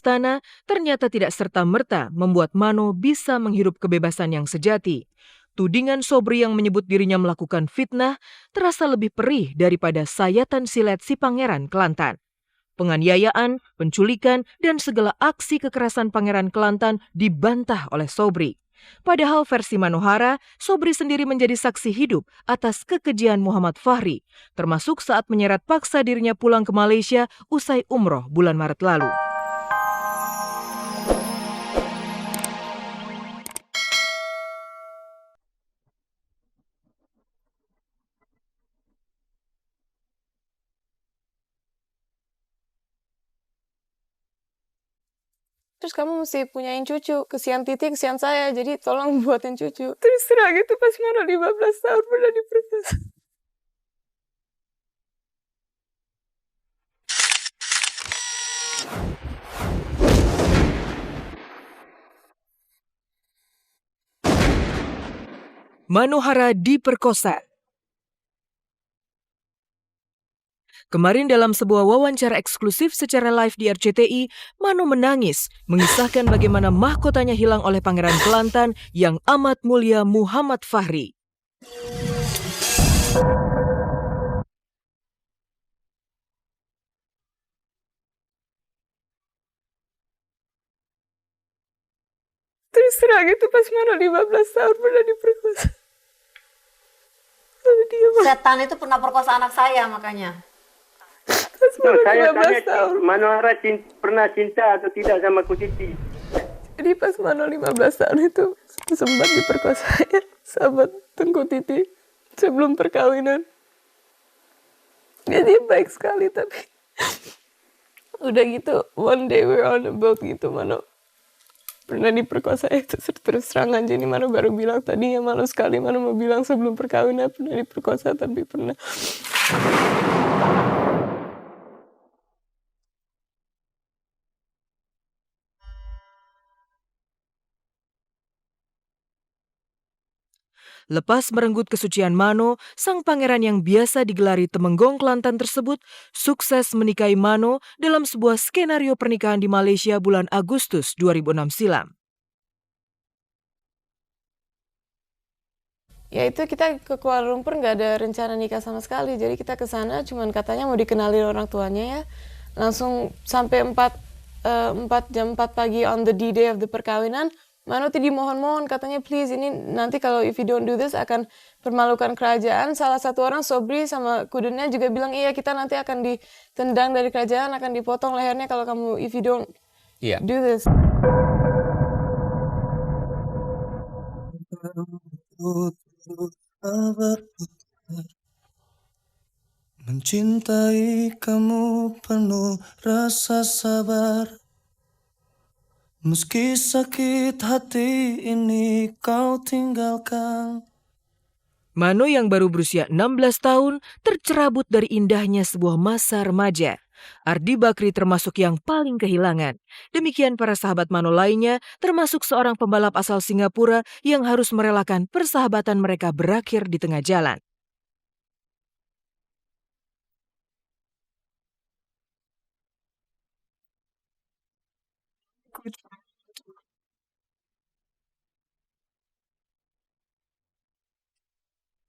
istana ternyata tidak serta-merta membuat Mano bisa menghirup kebebasan yang sejati. Tudingan Sobri yang menyebut dirinya melakukan fitnah terasa lebih perih daripada sayatan silet si Pangeran Kelantan. Penganiayaan, penculikan, dan segala aksi kekerasan Pangeran Kelantan dibantah oleh Sobri. Padahal versi Manohara, Sobri sendiri menjadi saksi hidup atas kekejian Muhammad Fahri, termasuk saat menyeret paksa dirinya pulang ke Malaysia usai umroh bulan Maret lalu. Terus kamu mesti punyain cucu, kesian Titi, kesian saya, jadi tolong buatin cucu. Terus terang itu pas Mano 15 tahun pernah diperkosa. Manohara diperkosa. Kemarin dalam sebuah wawancara eksklusif secara live di RCTI, Mano menangis mengisahkan bagaimana mahkotanya hilang oleh Pangeran Kelantan yang amat mulia Muhammad Fahri. Terus terang itu pas Mano 15 tahun pernah diperkosa. Setan itu pernah perkosa anak saya makanya. Saya tanya Manohara pernah cinta atau tidak sama Kutiti? Jadi pas Mano 15 tahun itu sempat diperkosa ya, sahabat Tengku Titi sebelum perkawinan. Dia baik sekali tapi udah gitu one day we're on a boat gitu Mano pernah diperkosa itu terus terangan. Jadi Mano baru bilang tadinya malu sekali Mano mau bilang sebelum perkawinan pernah diperkosa tapi pernah. Lepas merenggut kesucian Mano, sang pangeran yang biasa digelari Temenggong Kelantan tersebut sukses menikahi Mano dalam sebuah skenario pernikahan di Malaysia bulan Agustus 2006 silam. Ya itu kita ke Kuala Lumpur nggak ada rencana nikah sama sekali. Jadi kita ke sana cuman katanya mau dikenalin orang tuanya ya. Langsung sampai 4 jam 4 pagi on the D-Day of the perkawinan. Mano tadi mohon-mohon katanya please ini nanti kalau if you don't do this akan permalukan kerajaan. Salah satu orang Sobri sama kudennya juga bilang iya kita nanti akan ditendang dari kerajaan, akan dipotong lehernya kalau kamu if you don't do this. Mencintai kamu penuh rasa sabar. Meski sakit hati ini kau tinggalkan. Mano yang baru berusia 16 tahun tercerabut dari indahnya sebuah masa remaja. Ardi Bakri termasuk yang paling kehilangan. Demikian para sahabat Mano lainnya, termasuk seorang pembalap asal Singapura yang harus merelakan persahabatan mereka berakhir di tengah jalan.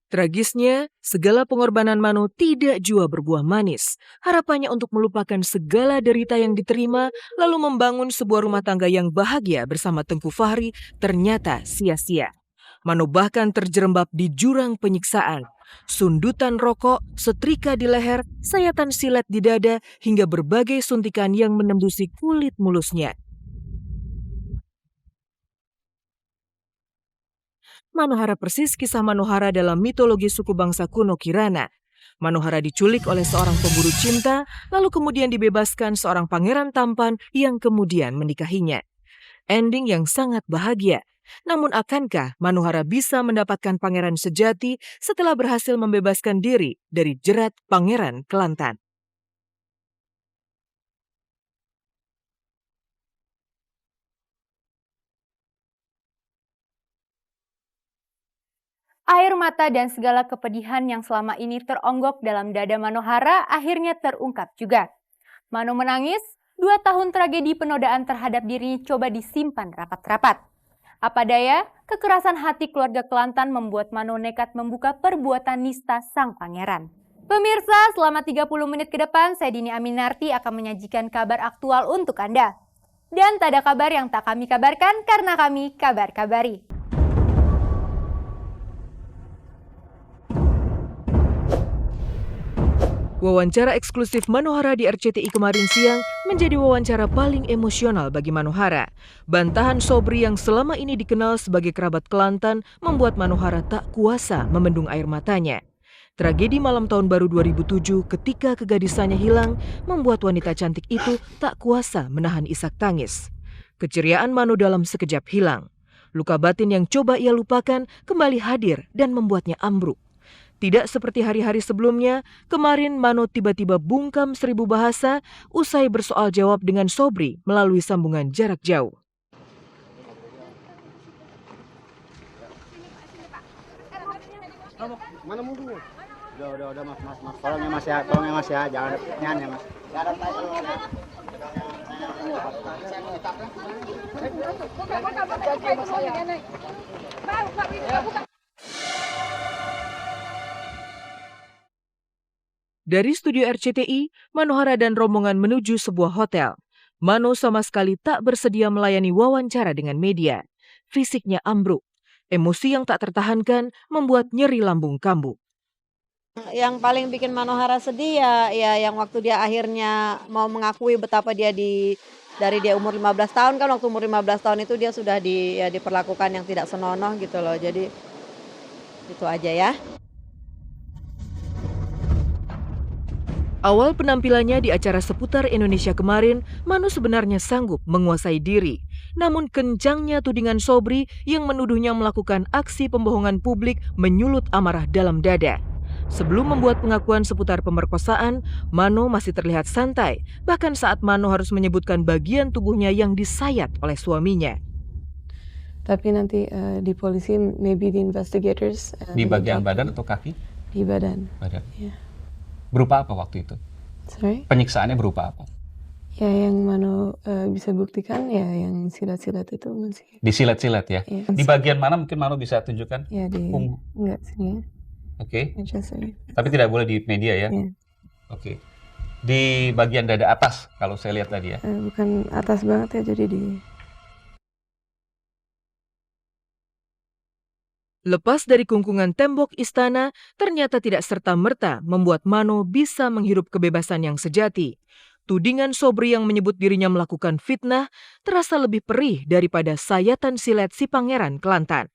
Tragisnya, segala pengorbanan Mano tidak jua berbuah manis. Harapannya untuk melupakan segala derita yang diterima, lalu membangun sebuah rumah tangga yang bahagia bersama Tengku Fahri ternyata sia-sia. Mano bahkan terjerembab di jurang penyiksaan. Sundutan rokok, setrika di leher, sayatan silet di dada, hingga berbagai suntikan yang menembusi kulit mulusnya. Manohara persis kisah Manohara dalam mitologi suku bangsa kuno Kirana. Manohara diculik oleh seorang pemburu cinta, lalu kemudian dibebaskan seorang pangeran tampan yang kemudian menikahinya. Ending yang sangat bahagia. Namun akankah Manohara bisa mendapatkan pangeran sejati setelah berhasil membebaskan diri dari jerat Pangeran Kelantan? Air mata dan segala kepedihan yang selama ini teronggok dalam dada Manohara akhirnya terungkap juga. Mano menangis, 2 tahun tragedi penodaan terhadap dirinya coba disimpan rapat-rapat. Apa daya, kekerasan hati keluarga Kelantan membuat Mano nekat membuka perbuatan nista sang pangeran. Pemirsa, selama 30 menit ke depan, saya Dini Aminarti akan menyajikan kabar aktual untuk Anda. Dan tak ada kabar yang tak kami kabarkan karena kami kabar-kabari. Wawancara eksklusif Manohara di RCTI kemarin siang menjadi wawancara paling emosional bagi Manohara. Bantahan Sobri yang selama ini dikenal sebagai kerabat Kelantan membuat Manohara tak kuasa membendung air matanya. Tragedi malam tahun baru 2007 ketika kegadisannya hilang membuat wanita cantik itu tak kuasa menahan isak tangis. Keceriaan Mano dalam sekejap hilang. Luka batin yang coba ia lupakan kembali hadir dan membuatnya ambruk. Tidak seperti hari-hari sebelumnya, kemarin Mano tiba-tiba bungkam 1000 bahasa usai bersoal jawab dengan Sobri melalui sambungan jarak jauh. Mana munggu? Udah mas. Tolongnya mas ya, jangan nyanyi mas. Dari studio RCTI, Manohara dan rombongan menuju sebuah hotel. Mano sama sekali tak bersedia melayani wawancara dengan media. Fisiknya ambruk. Emosi yang tak tertahankan membuat nyeri lambung kambuh. Yang paling bikin Manohara sedih ya yang waktu dia akhirnya mau mengakui betapa dia dari dia umur 15 tahun kan, waktu umur 15 tahun itu dia sudah diperlakukan yang tidak senonoh gitu loh. Jadi itu aja ya. Awal penampilannya di acara seputar Indonesia kemarin, Mano sebenarnya sanggup menguasai diri. Namun kencangnya tudingan Sobri yang menuduhnya melakukan aksi pembohongan publik menyulut amarah dalam dada. Sebelum membuat pengakuan seputar pemerkosaan, Mano masih terlihat santai, bahkan saat Mano harus menyebutkan bagian tubuhnya yang disayat oleh suaminya. Tapi nanti di polisi, maybe the investigators. Di bagian badan atau kaki? Di badan. Badan. Yeah. Berupa apa waktu itu? Sorry? Penyiksaannya berupa apa? Ya yang Mano bisa buktikan ya yang silat-silat itu masih. Disilet-silet ya? Yeah. Di bagian mana mungkin Mano bisa tunjukkan? Ya di Punggung. enggak sini. Oke. Okay. Tapi tidak boleh di media ya? Yeah. Oke. Di bagian dada atas kalau saya lihat tadi ya? Bukan atas banget ya, jadi di. Lepas dari kungkungan tembok istana, ternyata tidak serta-merta membuat Mano bisa menghirup kebebasan yang sejati. Tudingan Sobri yang menyebut dirinya melakukan fitnah terasa lebih perih daripada sayatan silet si Pangeran Kelantan.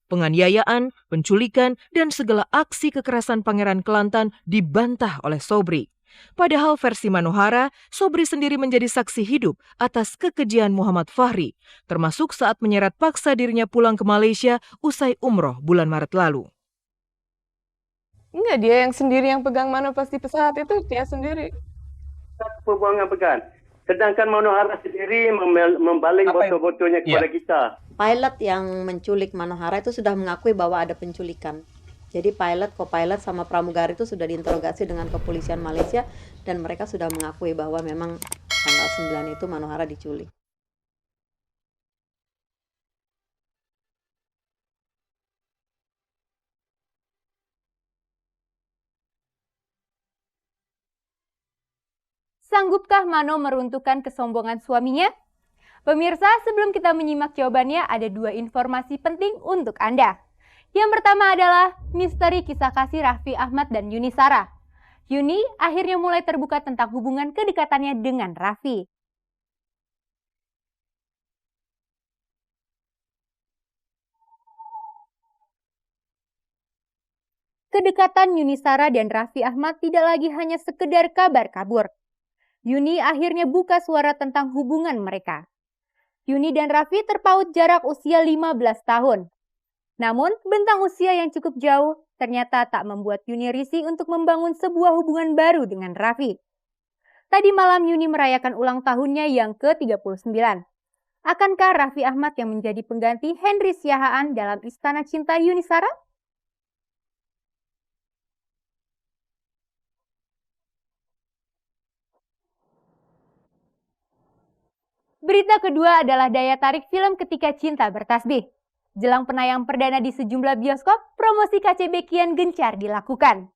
Penganiayaan, penculikan, dan segala aksi kekerasan Pangeran Kelantan dibantah oleh Sobri. Padahal versi Manohara, Sobri sendiri menjadi saksi hidup atas kekejian Muhammad Fahri, termasuk saat menyeret paksa dirinya pulang ke Malaysia usai umroh bulan Maret lalu. Enggak, dia yang sendiri yang pegang Mano pas di pesawat itu, dia sendiri. Pembuangan pegang. Sedangkan Manohara sendiri membaling botol-botolnya kepada kita. Pilot yang menculik Manohara itu sudah mengakui bahwa ada penculikan. Jadi pilot, co-pilot sama pramugari itu sudah diinterogasi dengan kepolisian Malaysia dan mereka sudah mengakui bahwa memang tanggal 9 itu Manohara diculik. Sanggupkah Mano meruntuhkan kesombongan suaminya? Pemirsa, sebelum kita menyimak jawabannya, ada 2 informasi penting untuk Anda. Yang pertama adalah misteri kisah kasih Raffi Ahmad dan Yuni Shara. Yuni akhirnya mulai terbuka tentang hubungan kedekatannya dengan Raffi. Kedekatan Yuni Shara dan Raffi Ahmad tidak lagi hanya sekedar kabar kabur. Yuni akhirnya buka suara tentang hubungan mereka. Yuni dan Raffi terpaut jarak usia 15 tahun. Namun, bentang usia yang cukup jauh ternyata tak membuat Yuni risih untuk membangun sebuah hubungan baru dengan Raffi. Tadi malam Yuni merayakan ulang tahunnya yang ke-39. Akankah Raffi Ahmad yang menjadi pengganti Henry Siahaan dalam Istana Cinta Yuni Shara? Berita kedua adalah daya tarik film Ketika Cinta Bertasbih. Jelang penayang perdana di sejumlah bioskop, promosi KCB kian gencar dilakukan.